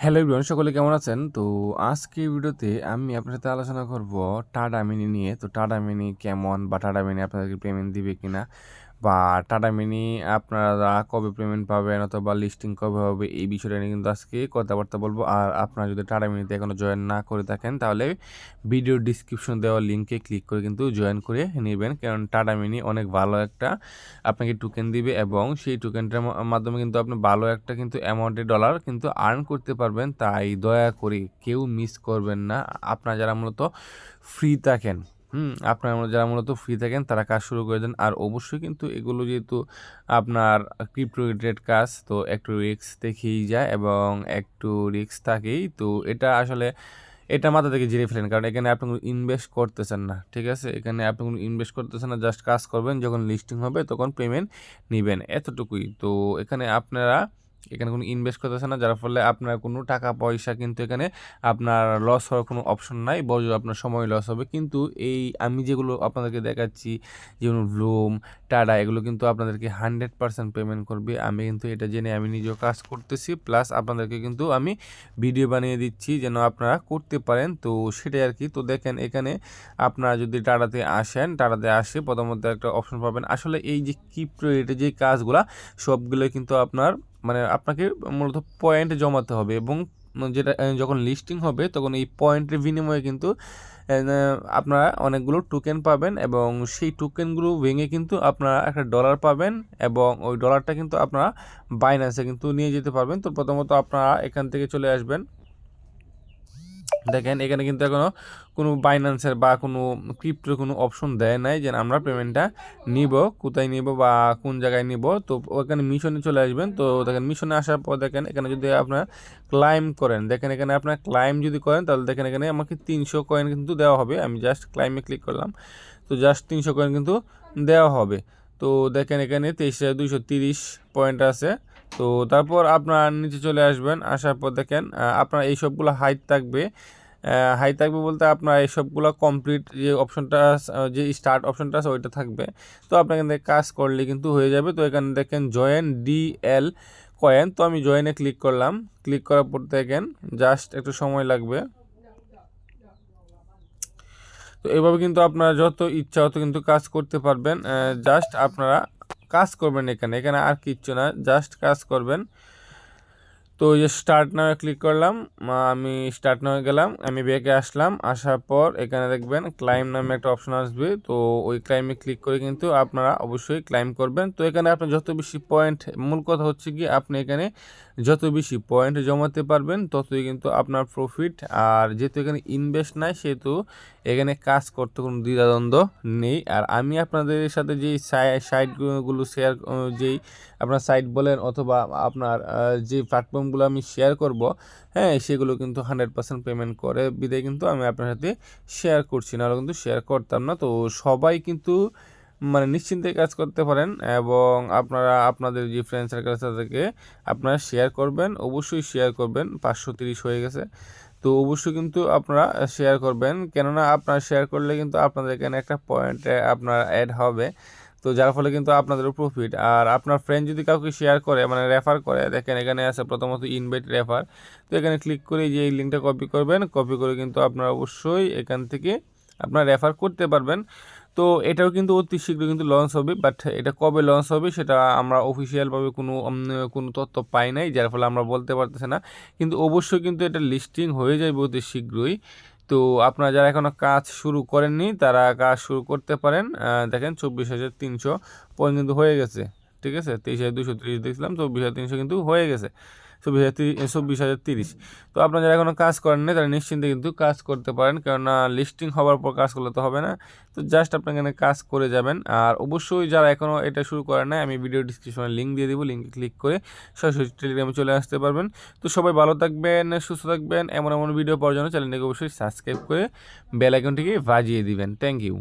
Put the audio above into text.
Hello everyone, সকলে কেমন আছেন? তো আজকে ভিডিওতে আমি আপনার সাথে আলোচনা করব টাটা মিনি নিয়ে। তো টাটা মিনি কেমন, বা টাটা মিনি আপনাদেরকে পেমেন্ট দিবে কিনা, বা টাটা মিনি আপনারা কবে পেমেন্ট পাবেন অথবা লিস্টিং কবে হবে, এই বিষয়টা নিয়ে কিন্তু আজকে কথাবার্তা বলবো। আর আপনারা যদি টাটা মিনিতে এখনও জয়েন না করে থাকেন, তাহলে ভিডিও ডিসক্রিপশন দেওয়া লিঙ্কে ক্লিক করে কিন্তু জয়েন করে নেবেন, কারণ টাটা মিনি অনেক ভালো একটা আপনাকে টোকেন দিবে এবং সেই টোকেনটার মাধ্যমে কিন্তু আপনি ভালো একটা কিন্তু অ্যামাউন্টের ডলার কিন্তু আর্ন করতে পারবেন। তাই দয়া করে কেউ মিস করবেন না। আপনারা যারা মূলত ফ্রি থাকেন, আপনারা যারা মূলত ফ্রি থাকেন তারা কাজ শুরু করে দেন। আর অবশ্যই কিন্তু এগুলো যেহেতু আপনার ক্রিপ্টো রিলেটেড কাজ, তো একটু রিস্ক দেখেই যায় এবং একটু রিস্ক থাকেই। তো এটা মাথা থেকে ঝেড়ে ফেলেন, কারণ এখানে আপনি কোনো ইনভেস্ট করতেছেন না, ঠিক আছে? এখানে আপনি কোনো ইনভেস্ট করতেছেন না, জাস্ট কাজ করবেন, যখন লিস্টিং হবে তখন পেমেন্ট নেবেন, এতটুকুই। তো এখানে কোনো ইনভেস্ট করতেছেন না, যার ফলে আপনার কোনো টাকা পয়সা কিন্তু এখানে আপনার লস হওয়ার কোনো অপশন নাই, বরং আপনার সময় লস হবে। কিন্তু এই আমি যেগুলো আপনাদেরকে দেখাচ্ছি, যেমন ব্লুম, টাটা, এগুলো কিন্তু আপনাদেরকে 100% পেমেন্ট করবে। আমি কিন্তু এটা জেনে আমি নিজেও কাজ করতেছি, প্লাস আপনাদেরকে কিন্তু আমি ভিডিও বানিয়ে দিচ্ছি যেন আপনারা করতে পারেন। তো সেটাই আর কি। তো দেখেন, এখানে আপনারা যদি টাটাতে আসে প্রথমত একটা অপশন পাবেন। আসলে এই যে ক্রিপ্টো রেটে যে কাজগুলা, সবগুলো কিন্তু আপনাকে মূলত পয়েন্ট জমাতে হবে, এবং যেটা যখন লিস্টিং হবে তখন এই পয়েন্টের বিনিময়ে কিন্তু আপনারা অনেকগুলো টোকেন পাবেন, এবং সেই টোকেনগুলো ভেঙে কিন্তু আপনারা একটা ডলার পাবেন, এবং ওই ডলারটা কিন্তু আপনারা বাইন্যান্সে কিন্তু নিয়ে যেতে পারবেন। তো প্রথমত আপনারা এখান থেকে চলে আসবেন। দেখেন, এখানে কিন্তু এখনও কোনো বাইন্যান্সের বা কোনো ক্রিপ্টোর কোনো অপশন দেয় নাই যে আমরা পেমেন্টটা নিব, কোথায় নিব বা কোন জায়গায় নিব। তো ওখানে মিশনে চলে আসবেন। তো দেখেন, মিশনে আসার পর দেখেন এখানে যদি আপনার ক্লাইম করেন, দেখেন এখানে আপনার ক্লাইম যদি করেন, তাহলে দেখেন এখানে আমাকে 300 কয়েন কিন্তু দেওয়া হবে। আমি জাস্ট ক্লাইমে ক্লিক করলাম, তো জাস্ট 300 কয়েন কিন্তু দেওয়া হবে। তো দেখেন এখানে 23,230 পয়েন্ট আছে। তো তারপর আপনার নিচে চলে আসবেন, আসার পর দেখেন আপনার এই সবগুলো হাই থাকবে বলতে আপনার এই সবগুলো কমপ্লিট যে অপশনটা যে স্টার্ট অপশনটা আছে ওইটা থাকবে। তো আপনার এখান থেকে কাজ করলে কিন্তু হয়ে যাবে। তো এখানে দেখেন জয়েন ডিএল কয়েন, তো আমি জয়েনে ক্লিক করলাম। ক্লিক করার পর দেখেন জাস্ট একটু সময় লাগবে। তো এভাবে কিন্তু আপনারা যত ইচ্ছা হতো কিন্তু কাজ করতে পারবেন। জাস্ট আপনারা কাজ করবেন, এখানে এখানে আর কিচ্ছু না, জাস্ট কাজ করবেন। তো এই যে স্টার্ট নামে ক্লিক করলাম, আমি স্টার্ট নামে গেলাম, আমি ব্যাকে আসলাম। আসার পর এখানে দেখবেন ক্লাইম নামে একটা অপশন আসবে। তো ওই ক্লাইমে ক্লিক করে কিন্তু আপনারা অবশ্যই ক্লাইম করবেন। তো এখানে আপনি যত বেশি পয়েন্ট, মূল কথা হচ্ছে কি আপনি এখানে যত বেশি পয়েন্ট জমাতে পারবেন ততই কিন্তু আপনার প্রফিট। আর যেহেতু এখানে ইনভেস্ট নাই, সেহেতু এখানে কাজ করতে কোনো দ্বিধাদ্বন্দ্ব নেই। আর আমি আপনাদের সাথে যেই সাইটগুলো শেয়ার, যেই আপনার সাইট বলেন অথবা আপনার যে প্ল্যাটফর্মগুলো আমি শেয়ার করব, হ্যাঁ, সেগুলো কিন্তু 100% পেমেন্ট করে বিদায় কিন্তু আমি আপনার সাথে শেয়ার করছি, না কিন্তু শেয়ার করতাম না। তো সবাই কিন্তু নিশ্চিন্তে কাজ করতে পারেন, এবং আপনারা আপনাদের যে ফ্রেন্ড সার্কেল থেকে আপনারা শেয়ার করবেন, অবশ্যই শেয়ার করবেন। 530 হয়ে গেছে, তো অবশ্যই কিন্তু আপনারা শেয়ার করবেন, কেননা আপনারা শেয়ার করলে কিন্তু আপনাদের এখানে একটা পয়েন্টে আপনার অ্যাড হবে। তো যার ফলে কিন্তু আপনাদেরও প্রফিট। আর আপনার ফ্রেন্ড যদি কাউকে শেয়ার করে, রেফার করে, দেখেন এখানে আছে প্রথমত ইনভাইট রেফার। তো এখানে ক্লিক করে যে এই লিঙ্কটা কপি করবেন, কপি করে কিন্তু আপনারা অবশ্যই এখান থেকে আপনারা রেফার করতে পারবেন। তো এটাও কিন্তু অতি শীঘ্র কিন্তু লঞ্চ হবে, বাট এটা কবে লঞ্চ হবে সেটা আমরা অফিসিয়ালভাবে কোনো তথ্য পাই নাই, যার ফলে আমরা বলতে পারতেছি না। কিন্তু অবশ্যই কিন্তু এটা লিস্টিং হয়ে যাবে অতি শীঘ্রই। তো আপনারা যারা এখনও কাজ শুরু করেননি তারা কাজ শুরু করতে পারেন। দেখেন 24,300 পয়েন্ট কিন্তু হয়ে গেছে, ঠিক আছে? 23,230 দেখছিলাম, 24,300 কিন্তু হয়ে গেছে। 24,030। তো আপনারা যারা এখনও কাজ করেন না তারা নিশ্চিন্তে কিন্তু কাজ করতে পারেন, কেননা লিস্টিং হওয়ার পর কাজ করলে তো হবে না। তো জাস্ট আপনার এখানে কাজ করে যাবেন। আর অবশ্যই যারা এখনও এটা শুরু করেন না, আমি ভিডিও ডিসক্রিপশনে লিঙ্ক দিয়ে দেবো, লিঙ্কে ক্লিক করে সরাসরি টেলিগ্রামে চলে আসতে পারবেন। তো সবাই ভালো থাকবেন, সুস্থ থাকবেন। এমন এমন ভিডিও পাওয়ার জন্য চ্যানেলটিকে অবশ্যই সাবস্ক্রাইব করে বেল আইকনটিকে বাজিয়ে দিবেন। Thank you.